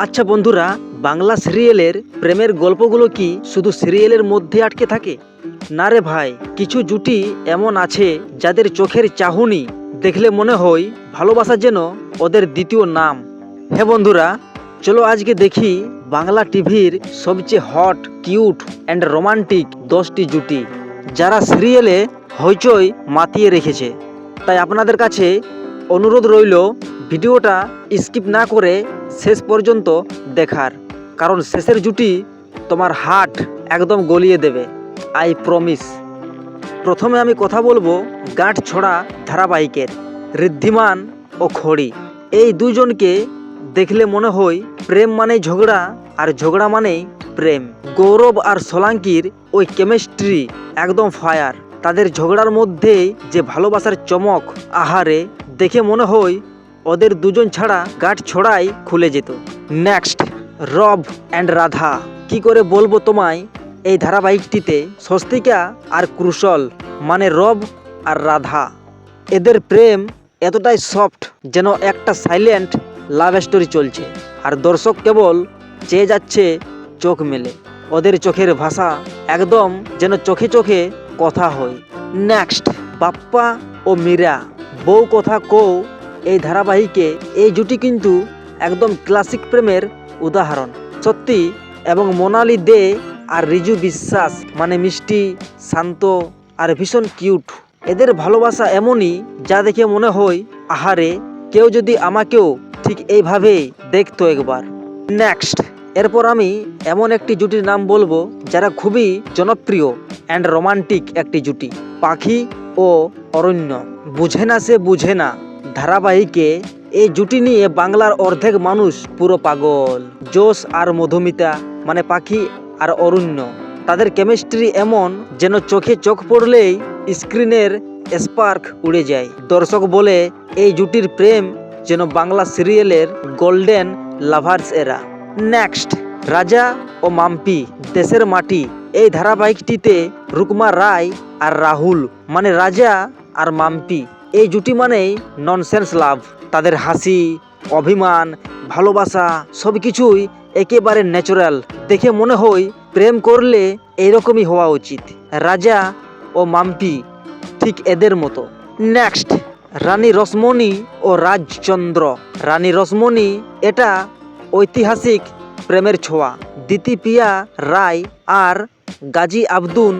আচ্ছা বন্ধুরা, বাংলা সিরিয়ালের প্রেমের গল্পগুলো কি শুধু সিরিয়ালের মধ্যে আটকে থাকে? না রে ভাই, কিছু জুটি এমন আছে যাদের চোখের চাহনি দেখলে মনে হয় ভালোবাসা যেন ওদের দ্বিতীয় নাম। হ্যাঁ বন্ধুরা, চলো আজকে দেখি বাংলা টিভির সবচেয়ে হট, কিউট অ্যান্ড রোমান্টিক 10টি জুটি যারা সিরিয়ালে হইচই মাতিয়ে রেখেছে। তাই আপনাদের কাছে অনুরোধ রইল ভিডিওটা স্কিপ না করে শেষ পর্যন্ত দেখার, কারণ শেষের জুটি তোমার হার্ট একদম গলিয়ে দেবে, আই প্রমিস। প্রথমে আমি কথা বলবো গাঁটছড়া ধারাবাহিকের ঋদ্ধিমান ও খড়ি। এই দুজনকে দেখলে মনে হয় প্রেম মানেই ঝগড়া, আর ঝগড়া মানেই প্রেম। গৌরব আর সোলাঙ্কির ওই কেমিস্ট্রি একদম ফায়ার। তাদের ঝগড়ার মধ্যেই যে ভালোবাসার চমক, আহারে, দেখে মনে হয় ওদের দুজন ছাড়া গাঁটছড়াই খুলে যেত। নেক্সট, রব অ্যান্ড রাধা। কি করে বলবো তোমায়, এই ধারাবাহিকটিতে স্বস্তিকা আর কুশল মানে রব আর রাধা, এদের প্রেম এতটাই সফট যেন একটা সাইলেন্ট লাভ স্টোরি চলছে, আর দর্শক কেবল চেয়ে যাচ্ছে চোখ মেলে। ওদের চোখের ভাষা একদম যেন চোখে চোখে কথা হয়। নেক্সট, বাপ্পা ও মীরা। বউ কথা কও এই ধারাবাহিকে এই জুটি কিন্তু একদম ক্লাসিক প্রেমের উদাহরণ, সত্যি। এবং মোনালি দে আর রিজু বিশ্বাস মানে মিষ্টি, শান্ত আর ভীষণ কিউট। এদের ভালোবাসা এমনই যা দেখে মনে হয় আহারে, কেউ যদি আমাকেও ঠিক এইভাবেই দেখতো একবার। নেক্সট, এরপর আমি এমন একটি জুটির নাম বলবো যারা খুবই জনপ্রিয় অ্যান্ড রোমান্টিক একটি জুটি, পাখি ও অরণ্য। বুঝে না সে বুঝে না ধারাবাহিকে এই জুটি নিয়ে বাংলার অর্ধেক মানুষ পুরো পাগল। জোশ আর মধুমিতা মানে পাখি আর অরণ্য, তাদের কেমিস্ট্রি এমন যেন চোখে চোখ পড়লেই স্ক্রিনের স্পার্ক উড়ে যায়। দর্শক বলে এই জুটির প্রেম যেন বাংলা সিরিয়ালের গোল্ডেন লাভার্স এরা। নেক্সট, রাজা ও মাম্পি, দেশের মাটি। এই ধারাবাহিকটিতে রুকমা রায় আর রাহুল মানে রাজা আর মাম্পি, এই জুটি মানেই ননসেন্স লাভ। তাদের হাসি, অভিমান, ভালোবাসা সবকিছুই একেবারে ন্যাচারাল। দেখে মনে হয় প্রেম করলে এইরকমই হওয়া উচিত। রাজা ও মাম্পি ঠিক এদের মতো। নেক্সট, রানী রসমণি ও রাজচন্দ্র। রানী রসমণি, এটা ঐতিহাসিক প্রেমের ছোঁয়া। দিতিপিয়া রায় আর গাজী আব্দুল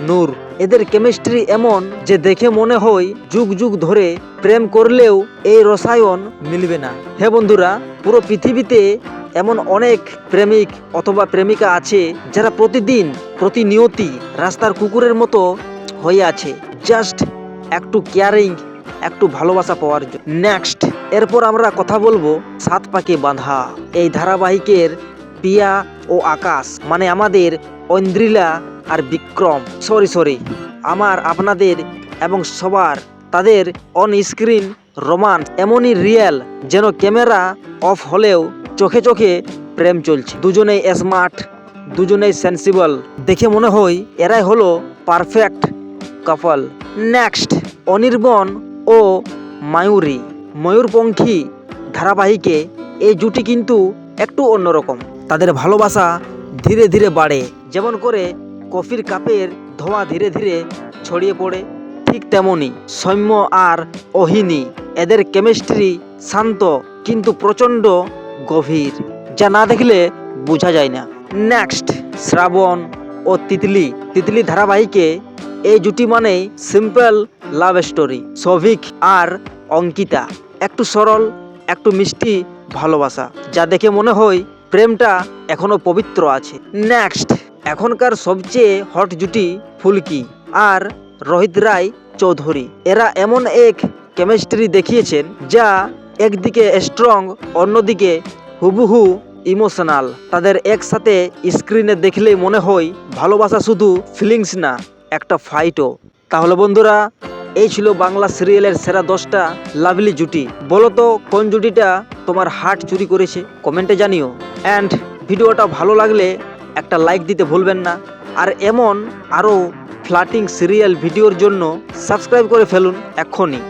নূর, এদের কেমিস্ট্রি এমন যে দেখে মনে হয় যুগ যুগ ধরে প্রেম করলেও এই রসায়ন মিলবে না। হে বন্ধুরা, পুরো পৃথিবীতে এমন অনেক প্রেমিক অথবা প্রেমিকা আছে যারা প্রতিনিয়তি রাস্তার কুকুরের মতো হয়ে আছে, জাস্ট একটু কেয়ারিং, একটু ভালোবাসা পাওয়ার জন্য। নেক্সট, এরপর আমরা কথা বলবো সাত পাকে বাঁধা। এই ধারাবাহিকের পিয়া ও আকাশ মানে আমাদের ঐন্দ্রিলা আর বিক্রম, সরি আমার আপনাদের এবং সবার, তাদের অন স্ক্রিন রোমান্স এমনই রিয়েল যেন ক্যামেরা অফ হলেও চোখে চোখে প্রেম চলছে। দুজনেই স্মার্ট, দুজনেই সেন্সিবল, দেখে মনে হয় এরাই হলো পারফেক্ট কাপল। নেক্সট, অনির্বন ও মায়ূরী। ময়ূরপঙ্খী ধারাবাহিকে এই জুটি কিন্তু একটু অন্যরকম। তাদের ভালোবাসা ধীরে ধীরে বাড়ে, যেমন করে কফির কাপের ধোঁয়া ধীরে ধীরে ছড়িয়ে পড়ে, ঠিক তেমনি সৌম্য আর অহিনী, এদের কেমিস্ট্রি শান্ত কিন্তু প্রচণ্ড গভীর, যা না দেখলে বোঝা যায় না। নেক্সট, শ্রাবণ ও তিতলি ধারাবাহিকে এই জুটি মানেই সিম্পল লাভ স্টোরি। সৌভিক আর অঙ্কিতা, একটু সরল, একটু মিষ্টি ভালোবাসা, যা দেখে মনে হয় প্রেমটা এখনো পবিত্র আছে। নেক্সট, এখনকার সবচেয়ে হট জুটি ফুলকি আর রোহিত রায় চৌধুরী। এরা এমন এক কেমিস্ট্রি দেখিয়েছেন যা একদিকে স্ট্রং, অন্যদিকে হুবহু ইমোশনাল। তাদের একসাথে স্ক্রিনে দেখলেই মনে হয় ভালোবাসা শুধু ফিলিংস না, একটা ফাইটও। তাহলে বন্ধুরা, এই ছিল বাংলা সিরিয়ালের সেরা 10টা লাভলি জুটি। বলো তো কোন জুটিটা তোমার হার্ট চুরি করেছে, কমেন্টে জানিও। অ্যান্ড ভিডিওটা ভালো লাগলে একটা লাইক দিতে ভুলবেন না। আর এমন আরও ফ্লাটিং সিরিয়াল ভিডিওর জন্য সাবস্ক্রাইব করে ফেলুন এক্ষুনি।